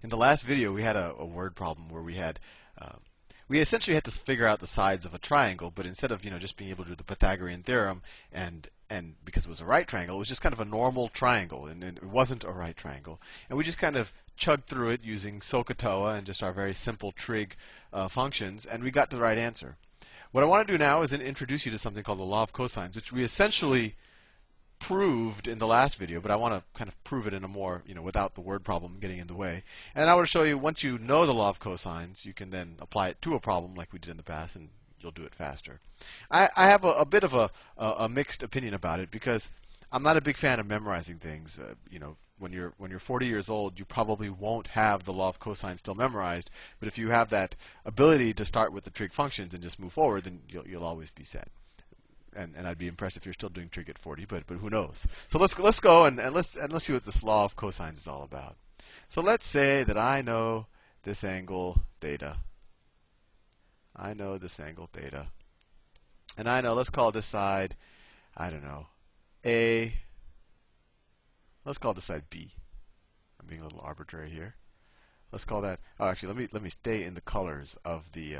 In the last video, we had a word problem where we essentially had to figure out the sides of a triangle, but instead of just being able to do the Pythagorean theorem and because it was a right triangle, it was just kind of a normal triangle, and it wasn't a right triangle, and we just kind of chugged through it using SOHCAHTOA and just our very simple trig functions, and we got to the right answer. What I want to do now is introduce you to something called the law of cosines, which we essentially proved in the last video, but I want to kind of prove it in a more, without the word problem getting in the way. And I want to show you, once you know the law of cosines, you can then apply it to a problem like we did in the past, and you'll do it faster. I have a bit of a mixed opinion about it because I'm not a big fan of memorizing things. When you're 40 years old, you probably won't have the law of cosines still memorized. But if you have that ability to start with the trig functions and just move forward, then you'll always be set. And I'd be impressed if you're still doing trig at 40, but who knows? So let's go and let's see what this law of cosines is all about. So let's say that I know this angle theta. I know this angle theta, and I know, let's call this side, I don't know, A. Let's call this side B. I'm being a little arbitrary here. Let's call that. Oh, actually, let me stay in the colors of the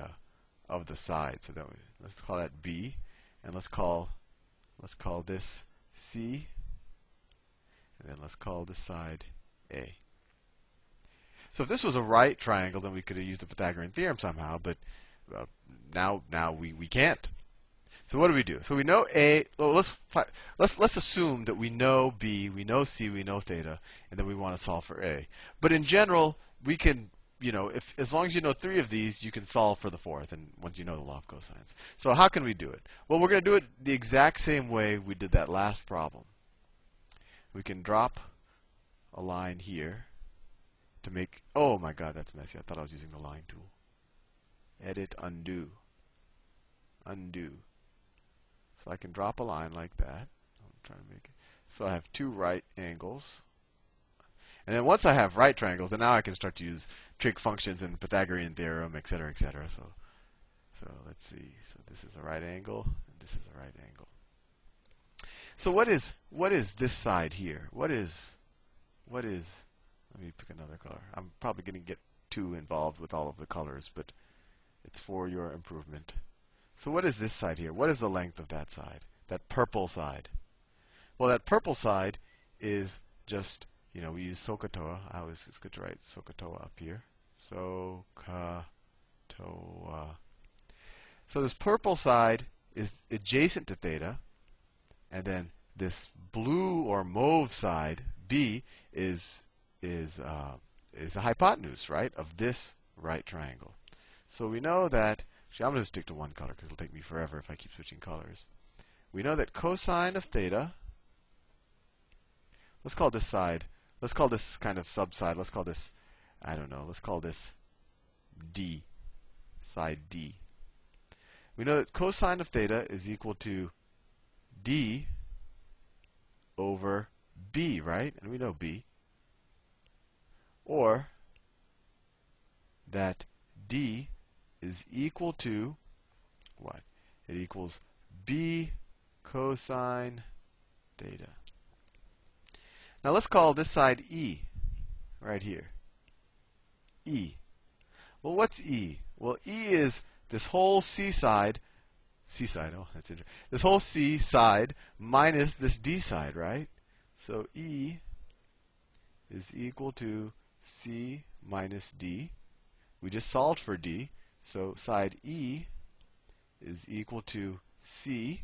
side. So let's call that B. And let's call this C, and then let's call this side A. So if this was a right triangle, then we could have used the Pythagorean theorem somehow, but now we can't. So what do we do? So we know A. Well, let's assume that we know B, we know C, we know theta, and then we want to solve for A. But in general, we can, as long as you know 3 of these, you can solve for the 4th, and once you know the law of cosines. So how can we do it? Well, we're going to do it the exact same way we did that last problem. We can drop a line here to make, oh my god, that's messy. I thought I was using the line tool. Edit, undo. Undo. So I can drop a line like that. I'm trying to make it. So I have 2 right angles. And then once I have right triangles, then now I can start to use trig functions and Pythagorean theorem, etc., etc. So let's see. So this is a right angle, and this is a right angle. So what is this side here? What is? Let me pick another color. I'm probably going to get too involved with all of the colors, but it's for your improvement. So what is this side here? What is the length of that side? That purple side? Well, that purple side is just, we use SOHCAHTOA. It's good to write SOHCAHTOA up here. SOHCAHTOA. So this purple side is adjacent to theta, and then this blue or mauve side, B, is a hypotenuse, right, of this right triangle. So we know that. Actually, I'm going to stick to one color because it'll take me forever if I keep switching colors. We know that cosine of theta. Let's call this side. Let's call this kind of subside. Let's call this, I don't know. Let's call this D, side D. We know that cosine of theta is equal to D over B, right? And we know B. Or that D is equal to what? It equals B cosine theta. Now let's call this side E, right here. E. Well, what's E? Well, E is this whole C side. Oh, that's interesting. This whole C side minus this D side, right? So E is equal to C minus D. We just solved for D. So side E is equal to C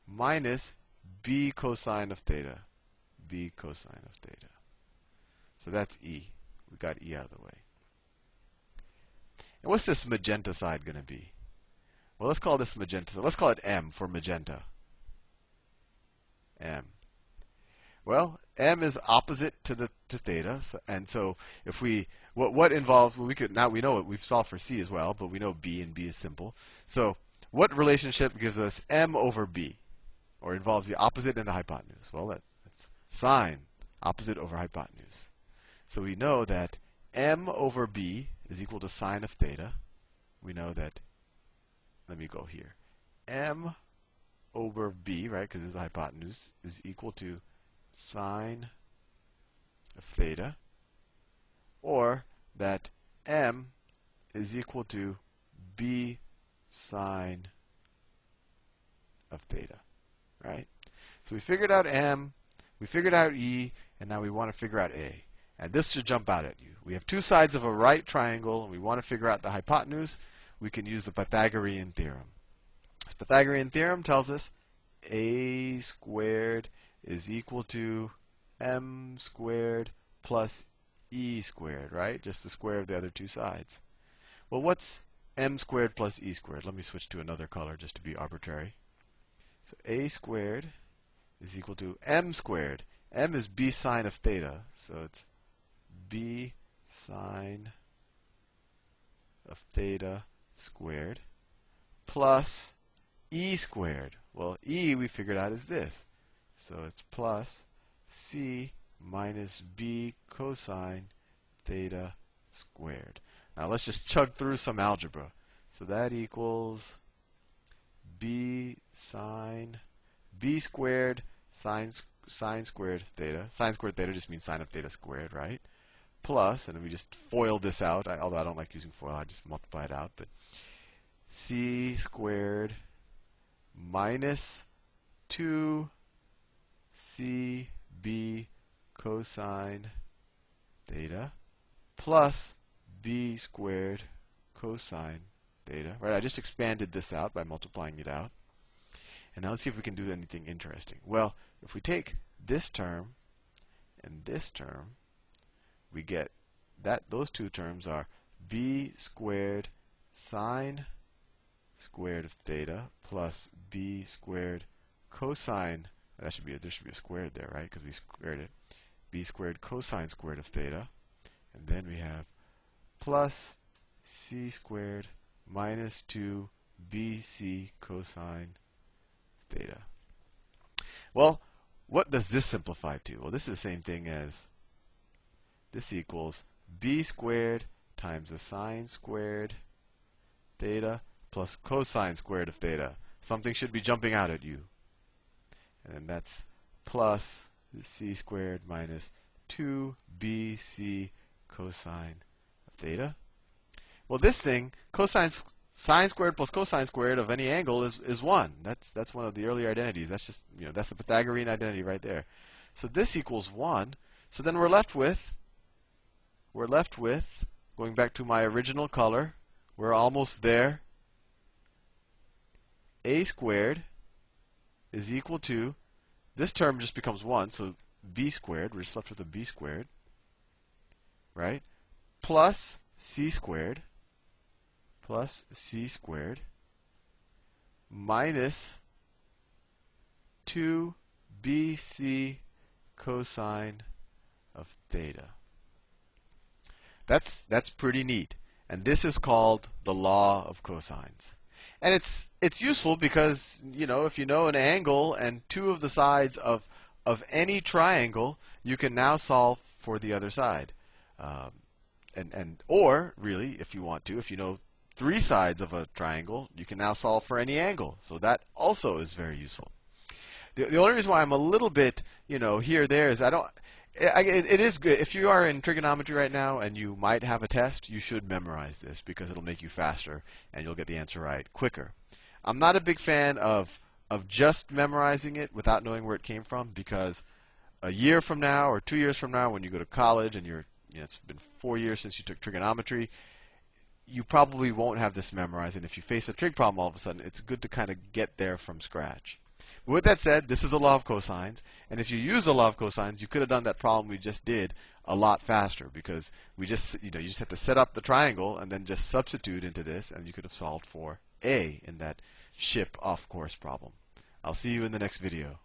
minus B cosine of theta. B cosine of theta. So that's E. We got E out of the way. And what's this magenta side going to be? Well, let's call this magenta. Let's call it M for magenta. M. Well, M is opposite to theta, and so if we what involves, well, we know it, we've solved for C as well, but we know B, and B is simple. So what relationship gives us M over B, or involves the opposite and the hypotenuse? Well, that's sine, opposite over hypotenuse. So we know that M over B is equal to sine of theta. We know that, let me go here, M over B, right, because it's the hypotenuse, is equal to sine of theta. or that m is equal to b sine of theta, right? So we figured out m, we figured out e, and now we want to figure out a. And this should jump out at you. We have two sides of a right triangle, and we want to figure out the hypotenuse. We can use the Pythagorean theorem. This Pythagorean theorem tells us a squared is equal to m squared plus e squared, right? Just the square of the other two sides. Well, what's m squared plus e squared? Let me switch to another color just to be arbitrary. So a squared is equal to m squared. M is b sine of theta, so it's b sine of theta squared plus e squared. Well, e we figured out is this. So it's plus c minus b cosine theta squared. Now let's just chug through some algebra. So that equals b sine b squared sine squared theta. Sine squared theta just means sine of theta squared, right? Plus, and then we just FOIL this out. Although I don't like using FOIL, I just multiply it out. But c squared minus 2cb cosine theta plus b squared cosine theta. Right? I just expanded this out by multiplying it out. And now let's see if we can do anything interesting. Well, if we take this term and this term, we get that those two terms are b squared sine squared of theta plus b squared cosine. There should be a squared there, right? Because we squared it. B squared cosine squared of theta, and then we have plus c squared minus 2 bc cosine theta. Well, what does this simplify to? Well, this is the same thing as this equals b squared times the sine squared theta plus cosine squared of theta. Something should be jumping out at you. And then that's plus c squared minus 2bc cosine of theta. Well, this thing, sine squared plus cosine squared of any angle is 1. That's one of the earlier identities. That's just, that's a Pythagorean identity right there. So this equals 1. So then we're left with, going back to my original color, we're almost there. A squared is equal to, this term just becomes 1, so b squared, we're just left with a b squared, right? Plus c squared minus 2bc cosine of theta. That's pretty neat. And this is called the law of cosines. And it's useful because, if you know an angle and two of the sides of any triangle, you can now solve for the other side. Or really, if you want to, if you know three sides of a triangle, you can now solve for any angle. So that also is very useful. The only reason why I'm a little bit, here or there is it is good. If you are in trigonometry right now and you might have a test, you should memorize this because it'll make you faster and you'll get the answer right quicker. I'm not a big fan of just memorizing it without knowing where it came from, because a year from now or 2 years from now when you go to college and it's been 4 years since you took trigonometry, you probably won't have this memorized. And if you face a trig problem all of a sudden, it's good to kind of get there from scratch. But with that said, this is a law of cosines, and if you use the law of cosines, you could have done that problem we just did a lot faster, because you just have to set up the triangle and then just substitute into this, and you could have solved for A in that ship off course problem. I'll see you in the next video.